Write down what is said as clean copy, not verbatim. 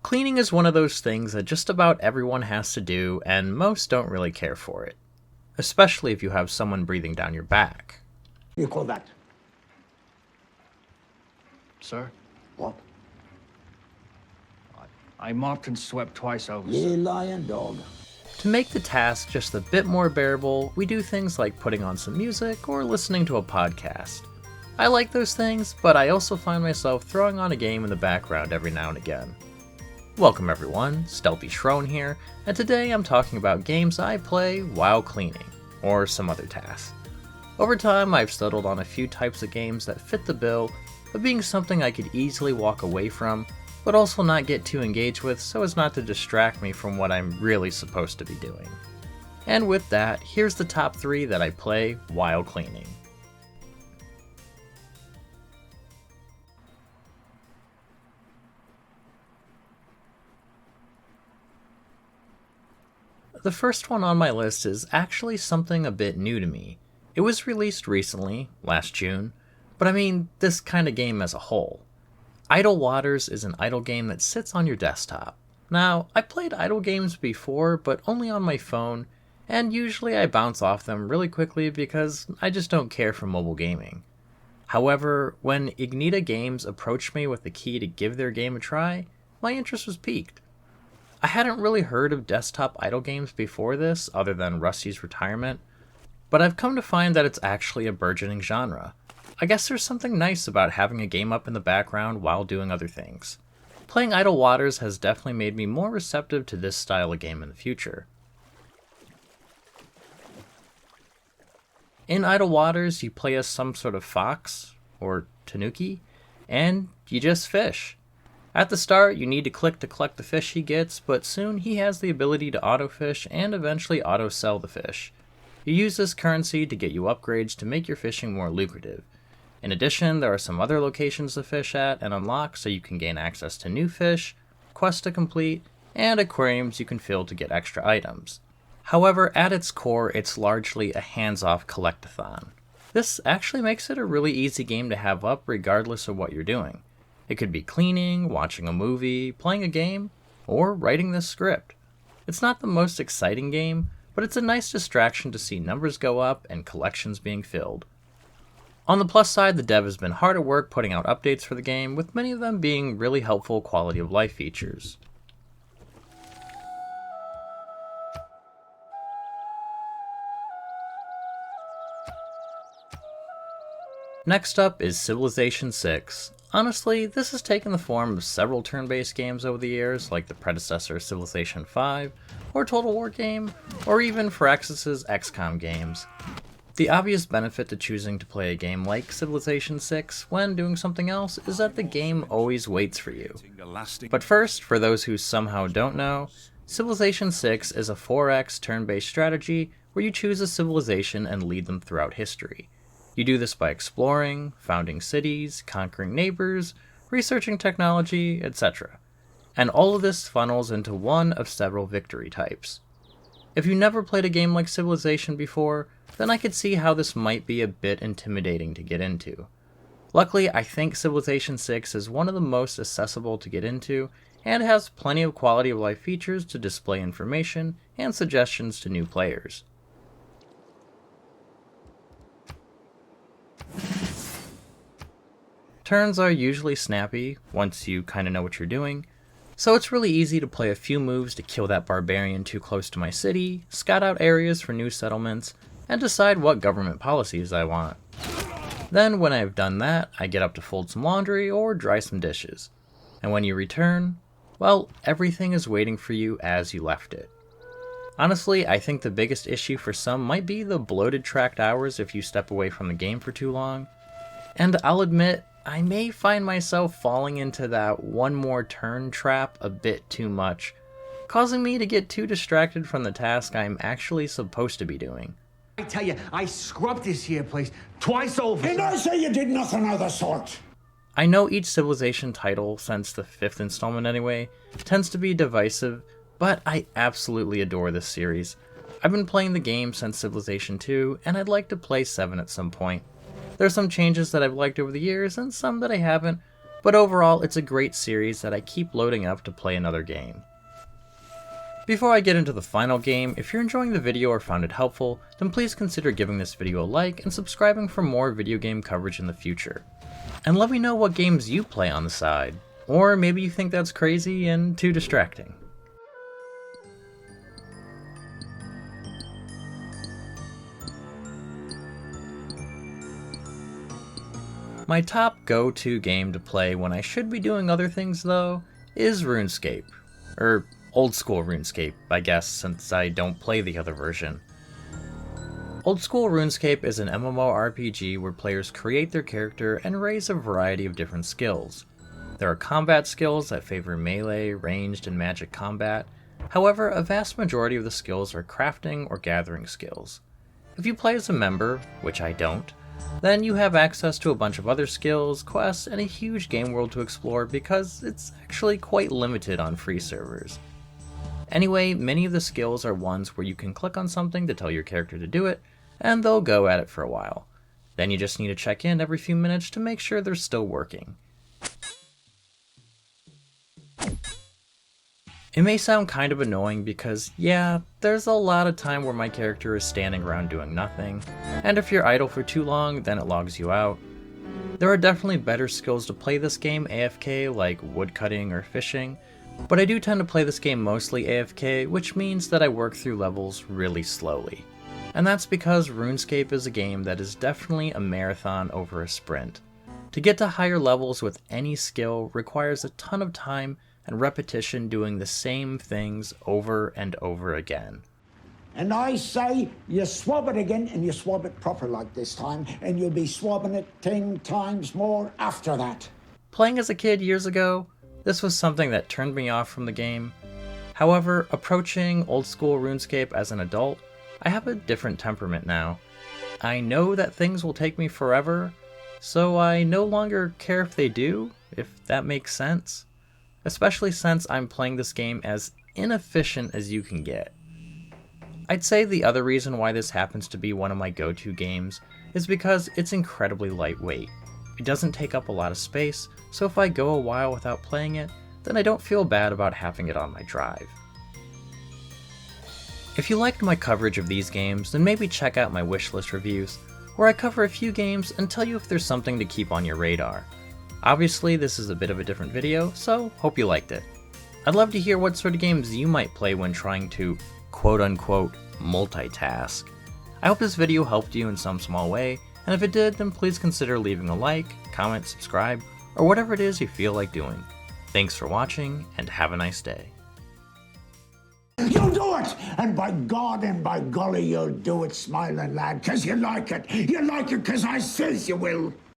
Cleaning is one of those things that just about everyone has to do, and most don't really care for it. Especially if you have someone breathing down your back. You call that? Sir, What? I mopped and swept twice over. You lying dog. To make the task just a bit more bearable, we do things like putting on some music or listening to a podcast. I like those things, but I also find myself throwing on a game in the background every now and again. Welcome everyone, StealthyShiroean here, and today I'm talking about games I play while cleaning, or some other tasks. Over time I've settled on a few types of games that fit the bill of being something I could easily walk away from, but also not get too engaged with so as not to distract me from what I'm really supposed to be doing. And with that, here's the top 3 that I play while cleaning. The first one on my list is actually something a bit new to me. It was released recently, last June, but I mean this kind of game as a whole. Idle Waters is an idle game that sits on your desktop. Now, I played idle games before, but only on my phone, and usually I bounce off them really quickly because I just don't care for mobile gaming. However, when Ignita Games approached me with the key to give their game a try, my interest was piqued. I hadn't really heard of desktop idle games before this, other than Rusty's Retirement, but I've come to find that it's actually a burgeoning genre. I guess there's something nice about having a game up in the background while doing other things. Playing Idle Waters has definitely made me more receptive to this style of game in the future. In Idle Waters, you play as some sort of fox, or tanuki, and you just fish. At the start, you need to click to collect the fish he gets, but soon he has the ability to auto-fish and eventually auto-sell the fish. You use this currency to get you upgrades to make your fishing more lucrative. In addition, there are some other locations to fish at and unlock so you can gain access to new fish, quests to complete, and aquariums you can fill to get extra items. However, at its core, it's largely a hands-off collectathon. This actually makes it a really easy game to have up regardless of what you're doing. It could be cleaning, watching a movie, playing a game, or writing this script. It's not the most exciting game, but it's a nice distraction to see numbers go up and collections being filled. On the plus side, the dev has been hard at work putting out updates for the game, with many of them being really helpful quality of life features. Next up is Civilization 6. Honestly, this has taken the form of several turn-based games over the years, like the predecessor Civilization 5, or Total War game, or even Firaxis' XCOM games. The obvious benefit to choosing to play a game like Civilization 6 when doing something else is that the game always waits for you. But first, for those who somehow don't know, Civilization 6 is a 4x turn-based strategy where you choose a civilization and lead them throughout history. You do this by exploring, founding cities, conquering neighbors, researching technology, etc. And all of this funnels into one of several victory types. If you never played a game like Civilization before, then I could see how this might be a bit intimidating to get into. Luckily, I think Civilization 6 is one of the most accessible to get into, and has plenty of quality of life features to display information and suggestions to new players. Turns are usually snappy, once you kinda know what you're doing, so it's really easy to play a few moves to kill that barbarian too close to my city, scout out areas for new settlements, and decide what government policies I want. Then when I've done that, I get up to fold some laundry or dry some dishes. And when you return, well, everything is waiting for you as you left it. Honestly, I think the biggest issue for some might be the bloated tracked hours if you step away from the game for too long. And I'll admit, I may find myself falling into that one more turn trap a bit too much, causing me to get too distracted from the task I'm actually supposed to be doing. I tell you, I scrubbed this here place twice over. And I say you did nothing of the sort. I know each Civilization title, since the 5th installment anyway, tends to be divisive, but I absolutely adore this series. I've been playing the game since Civilization 2, and I'd like to play 7 at some point. There are some changes that I've liked over the years, and some that I haven't, but overall it's a great series that I keep loading up to play another game. Before I get into the final game, if you're enjoying the video or found it helpful, then please consider giving this video a like and subscribing for more video game coverage in the future. And let me know what games you play on the side, or maybe you think that's crazy and too distracting. My top go-to game to play when I should be doing other things though, is RuneScape. Or Old School RuneScape, I guess, since I don't play the other version. Old School RuneScape is an MMORPG where players create their character and raise a variety of different skills. There are combat skills that favor melee, ranged, and magic combat. However, a vast majority of the skills are crafting or gathering skills. If you play as a member, which I don't, then you have access to a bunch of other skills, quests, and a huge game world to explore because it's actually quite limited on free servers. Anyway, many of the skills are ones where you can click on something to tell your character to do it, and they'll go at it for a while. Then you just need to check in every few minutes to make sure they're still working. It may sound kind of annoying because, yeah, there's a lot of time where my character is standing around doing nothing, and if you're idle for too long, then it logs you out. There are definitely better skills to play this game AFK, like woodcutting or fishing, but I do tend to play this game mostly AFK, which means that I work through levels really slowly. And that's because RuneScape is a game that is definitely a marathon over a sprint. To get to higher levels with any skill requires a ton of time and repetition doing the same things over and over again. And I say, you swab it again, and you swab it proper like this time, and you'll be swabbing it 10 times more after that. Playing as a kid years ago, this was something that turned me off from the game. However, approaching Old School RuneScape as an adult, I have a different temperament now. I know that things will take me forever, so I no longer care if they do, if that makes sense. Especially since I'm playing this game as inefficient as you can get. I'd say the other reason why this happens to be one of my go-to games is because it's incredibly lightweight. It doesn't take up a lot of space, so if I go a while without playing it, then I don't feel bad about having it on my drive. If you liked my coverage of these games, then maybe check out my wishlist reviews, where I cover a few games and tell you if there's something to keep on your radar. Obviously, this is a bit of a different video, so hope you liked it. I'd love to hear what sort of games you might play when trying to quote-unquote multitask. I hope this video helped you in some small way, and if it did, then please consider leaving a like, comment, subscribe, or whatever it is you feel like doing. Thanks for watching, and have a nice day. You'll do it! And by God and by golly, you'll do it, smiling lad, 'cause you like it. You like it 'cause I says you will.